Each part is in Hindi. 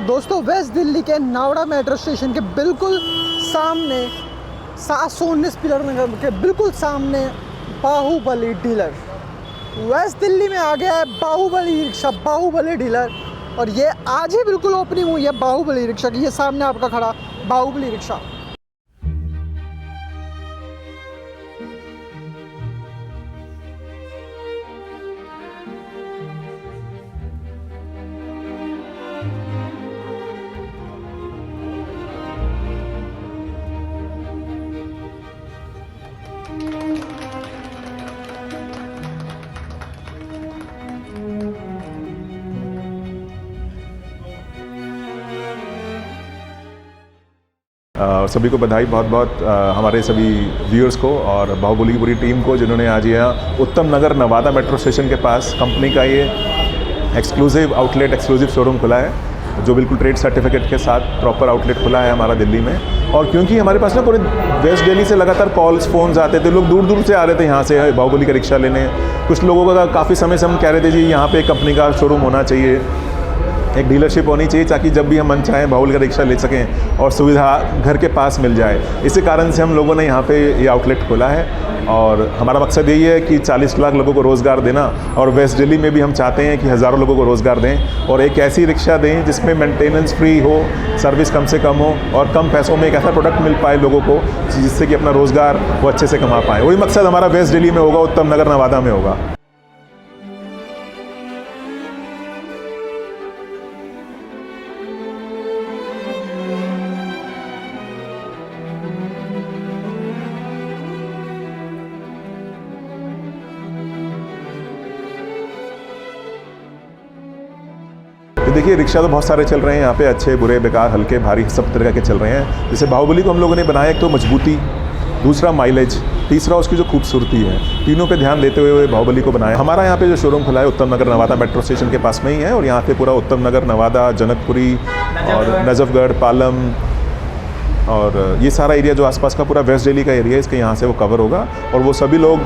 दोस्तों वेस्ट दिल्ली के नावड़ा मेट्रो स्टेशन के बिल्कुल सामने 719 पिलर नगर के बिल्कुल सामने बाहुबली डीलर। वेस्ट दिल्ली में आ गया है बाहुबली रिक्शा, बाहुबली डीलर। और ये आज ही बिल्कुल ओपनिंग हुई है बाहुबली रिक्शा की। ये सामने आपका खड़ा बाहुबली रिक्शा। सभी को बधाई बहुत बहुत हमारे सभी व्यूअर्स को और बाहुबली की पूरी टीम को, जिन्होंने आज यहाँ उत्तम नगर नवादा मेट्रो स्टेशन के पास कंपनी का ये एक्सक्लूसिव आउटलेट, एक्सक्लूसिव शोरूम खुला है, जो बिल्कुल ट्रेड सर्टिफिकेट के साथ प्रॉपर आउटलेट खुला है हमारा दिल्ली में। और क्योंकि हमारे पास ना पूरे वेस्ट दिल्ली से लगातार कॉल्स, फ़ोन्स आते थे, लोग दूर दूर से आ रहे थे यहाँ से बाहुबली का रिक्शा लेने। कुछ लोगों का काफ़ी समय से हम कह रहे थे जी यहाँ पे एक कंपनी का शोरूम होना चाहिए, एक डीलरशिप होनी चाहिए, ताकि जब भी हम मन चाहें बाहुबली का रिक्शा ले सकें और सुविधा घर के पास मिल जाए। इसी कारण से हम लोगों ने यहाँ पे ये आउटलेट खोला है। और हमारा मकसद यही है कि 40 लाख लोगों को रोज़गार देना, और वेस्ट दिल्ली में भी हम चाहते हैं कि हज़ारों लोगों को रोज़गार दें और एक ऐसी रिक्शा दें जिसमें मेंटेनेंस फ्री हो, सर्विस कम से कम हो और कम पैसों में एक ऐसा प्रोडक्ट मिल पाए लोगों को जिससे कि अपना रोज़गार वो अच्छे से कमा पाएँ। वही मकसद हमारा वेस्ट दिल्ली में होगा, उत्तम नगर नवादा में होगा। देखिए, रिक्शा तो बहुत सारे चल रहे हैं यहाँ पे, अच्छे, बुरे, बेकार, हल्के, भारी, सब तरह के चल रहे हैं। जैसे बाहुबली को हम लोगों ने बनाया, एक तो मजबूती, दूसरा माइलेज, तीसरा उसकी जो खूबसूरती है। तीनों पे ध्यान देते हुए बाहुबली को बनाया। हमारा यहाँ पे जो शोरूम खुला है उत्तम नगर नवादा मेट्रो स्टेशन के पास में ही है, और यहाँ पे पूरा उत्तम नगर, नवादा, जनकपुरी और नजफगढ़, पालम और ये सारा एरिया जो आसपास का पूरा वेस्ट दिल्ली का एरिया है, इसके यहाँ से वो कवर होगा। और वो सभी लोग,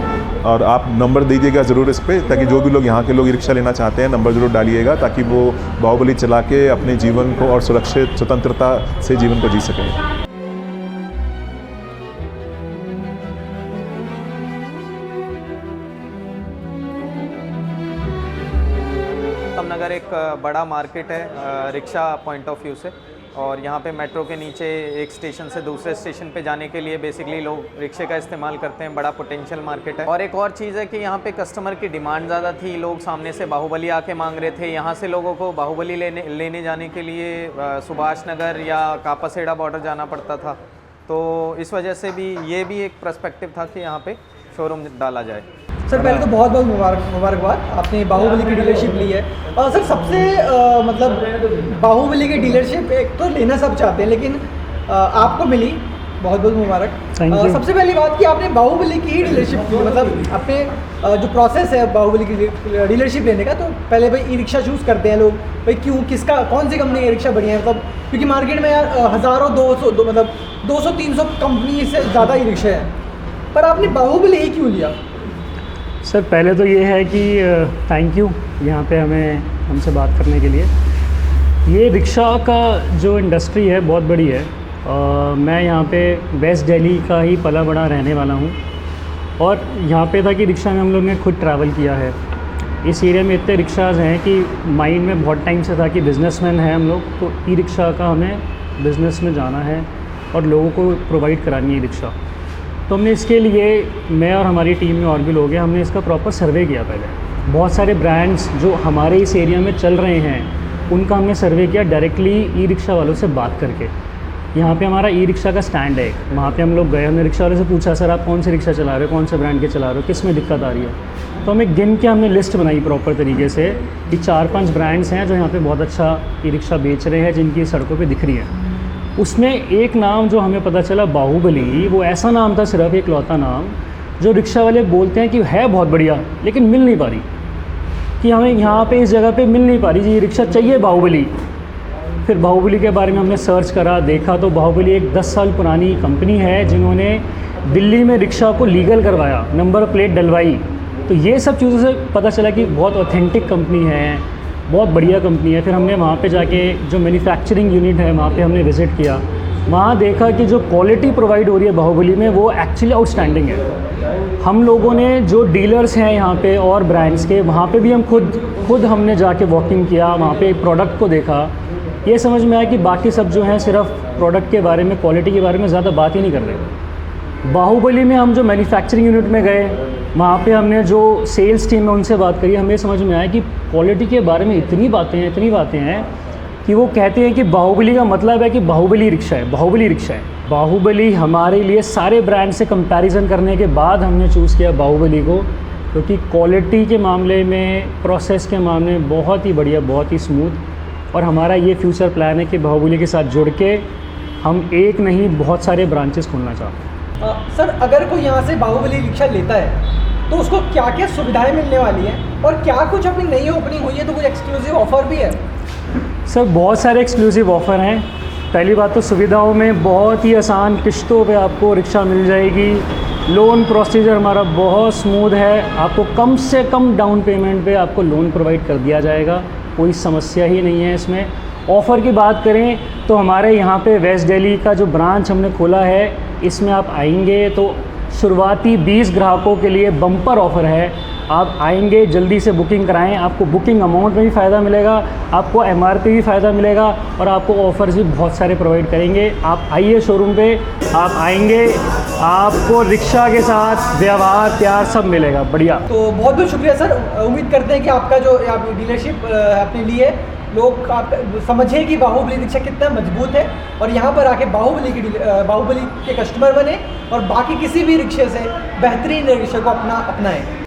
और आप नंबर दीजिएगा ज़रूर इस पर, ताकि जो भी लोग यहाँ के लोग रिक्शा लेना चाहते हैं नंबर ज़रूर डालिएगा, ताकि वो बाहुबली चला के अपने जीवन को और सुरक्षित स्वतंत्रता से जीवन को जी सकें। उत्तम नगर एक बड़ा मार्केट है रिक्शा पॉइंट ऑफ व्यू से, और यहाँ पे मेट्रो के नीचे एक स्टेशन से दूसरे स्टेशन पे जाने के लिए बेसिकली लोग रिक्शे का इस्तेमाल करते हैं। बड़ा पोटेंशियल मार्केट है। और एक और चीज़ है कि यहाँ पे कस्टमर की डिमांड ज़्यादा थी, लोग सामने से बाहुबली आके मांग रहे थे। यहाँ से लोगों को बाहुबली लेने जाने के लिए सुभाष नगर या कापासेड़ा बॉर्डर जाना पड़ता था, तो इस वजह से भी ये भी एक पर्सपेक्टिव था कि यहाँ पे शोरूम डाला जाए। सर पहले तो बहुत बहुत मुबारकबाद, आपने बाहुबली की डीलरशिप ली है। और सर सबसे मतलब बाहुबली की डीलरशिप एक तो लेना सब चाहते हैं, लेकिन आपको मिली, बहुत बहुत मुबारक। सबसे पहली बात कि आपने बाहुबली की ही डीलरशिप की, मतलब अपने जो प्रोसेस है बाहुबली की डीलरशिप लेने का, तो पहले भाई ई रिक्शा चूज़ करते हैं लोग, भाई क्यों, किसका, कौन सी कंपनी का रिक्शा बढ़िया है, मतलब क्योंकि मार्केट में यार हज़ारों 200-300 कंपनी से ज़्यादा ई रिक्शा है, पर आपने बाहुबली ही क्यों लिया? सर पहले तो ये है कि थैंक यू यहाँ पे हमसे बात करने के लिए। ये रिक्शा का जो इंडस्ट्री है बहुत बड़ी है। मैं यहाँ पे वेस्ट दिल्ली का ही पला बड़ा रहने वाला हूँ, और यहाँ पे था कि रिक्शा में हम लोग ने खुद ट्रैवल किया है। इस एरिया में इतने रिक्शाज हैं कि माइंड में बहुत टाइम से था कि बिज़नेसमैन है हम लोग, तो ई रिक्शा का हमें बिज़नेस में जाना है और लोगों को प्रोवाइड करानी है रिक्शा। तो हमने इसके लिए, मैं और हमारी टीम में और भी लोग हैं, हमने इसका प्रॉपर सर्वे किया। पहले बहुत सारे ब्रांड्स जो हमारे इस एरिया में चल रहे हैं उनका हमने सर्वे किया डायरेक्टली ई रिक्शा वालों से बात करके। यहाँ पे हमारा ई रिक्शा का स्टैंड है, वहाँ पे हम लोग गए, हमने रिक्शा वाले से पूछा, सर आप कौन से रिक्शा चला रहे हो, कौन से ब्रांड के चला रहे हो, किस में दिक्कत आ रही है। तो हमें गिन के हमने लिस्ट बनाई प्रॉपर तरीके से कि 4-5 ब्रांड्स हैं जो यहाँ पर बहुत अच्छा ई रिक्शा बेच रहे हैं, जिनकी सड़कों पर दिख रही है। उसमें एक नाम जो हमें पता चला, बाहुबली, वो ऐसा नाम था, सिर्फ एक लौता नाम, जो रिक्शा वाले बोलते हैं कि है बहुत बढ़िया, लेकिन मिल नहीं पा रही, कि हमें यहाँ पे इस जगह पे मिल नहीं पा रही जी, ये रिक्शा चाहिए बाहुबली। फिर बाहुबली के बारे में हमने सर्च करा, देखा तो बाहुबली एक 10 साल पुरानी कंपनी है जिन्होंने दिल्ली में रिक्शा को लीगल करवाया, नंबर प्लेट डलवाई। तो ये सब चीज़ों से पता चला कि बहुत ऑथेंटिक कंपनी है, बहुत बढ़िया कंपनी है। फिर हमने वहाँ पे जाके जो मैन्युफैक्चरिंग यूनिट है वहाँ पे हमने विज़िट किया, वहाँ देखा कि जो क्वालिटी प्रोवाइड हो रही है बाहुबली में वो एक्चुअली आउटस्टैंडिंग है। हम लोगों ने जो डीलर्स हैं यहाँ पे और ब्रांड्स के, वहाँ पे भी हम खुद हमने जाके वॉकिंग किया, वहाँ पे प्रोडक्ट को देखा। ये समझ में आया कि बाकी सब जो हैं सिर्फ प्रोडक्ट के बारे में, क्वालिटी के बारे में ज़्यादा बात ही नहीं कर रहे। बाहुबली में हम जो मैन्युफैक्चरिंग यूनिट में गए, वहाँ पे हमने जो सेल्स टीम है उनसे बात करी, हमें समझ में आया कि क्वालिटी के बारे में इतनी बातें हैं कि वो कहते हैं कि बाहुबली का मतलब है कि बाहुबली रिक्शा है, बाहुबली रिक्शा है। बाहुबली हमारे लिए सारे ब्रांड से कंपैरिजन करने के बाद हमने चूज़ किया बाहुबली को, क्योंकि क्वालिटी के मामले में, प्रोसेस के मामले में बहुत ही बढ़िया, बहुत ही स्मूथ। और हमारा ये फ्यूचर प्लान है कि बाहुबली के साथ जुड़ के हम एक नहीं बहुत सारे ब्रांचेस खोलना चाहते हैं। सर, अगर कोई यहाँ से बाहुबली रिक्शा लेता है तो उसको क्या क्या सुविधाएं मिलने वाली हैं, और क्या कुछ अभी नई ओपनिंग हुई है तो कुछ एक्सक्लूसिव ऑफर भी है? सर, बहुत सारे एक्सक्लूसिव ऑफ़र हैं। पहली बात तो सुविधाओं में बहुत ही आसान किश्तों पे आपको रिक्शा मिल जाएगी। लोन प्रोसीजर हमारा बहुत स्मूथ है, आपको कम से कम डाउन पेमेंट पे आपको लोन प्रोवाइड कर दिया जाएगा, कोई समस्या ही नहीं है इसमें। ऑफ़र की बात करें तो हमारे यहाँ पे वेस्ट दिल्ली का जो ब्रांच हमने खोला है, इसमें आप आएंगे तो शुरुआती 20 ग्राहकों के लिए बम्पर ऑफ़र है। आप आएंगे जल्दी से बुकिंग कराएं, आपको बुकिंग अमाउंट में भी फ़ायदा मिलेगा, आपको MRP भी फ़ायदा मिलेगा, और आपको ऑफ़र्स भी बहुत सारे प्रोवाइड करेंगे। आप आइए शोरूम पे, आप आएंगे, आपको रिक्शा के साथ व्यवहार, प्यार सब मिलेगा, बढ़िया। तो बहुत बहुत शुक्रिया सर। उम्मीद करते हैं कि आपका जो आप डीलरशिप आपने ली है, लोग आप समझें कि बाहुबली रिक्शा कितना मजबूत है, और यहाँ पर आके बाहुबली के कस्टमर बने और बाकी किसी भी रिक्शे से बेहतरीन रिक्शे को अपनाएं।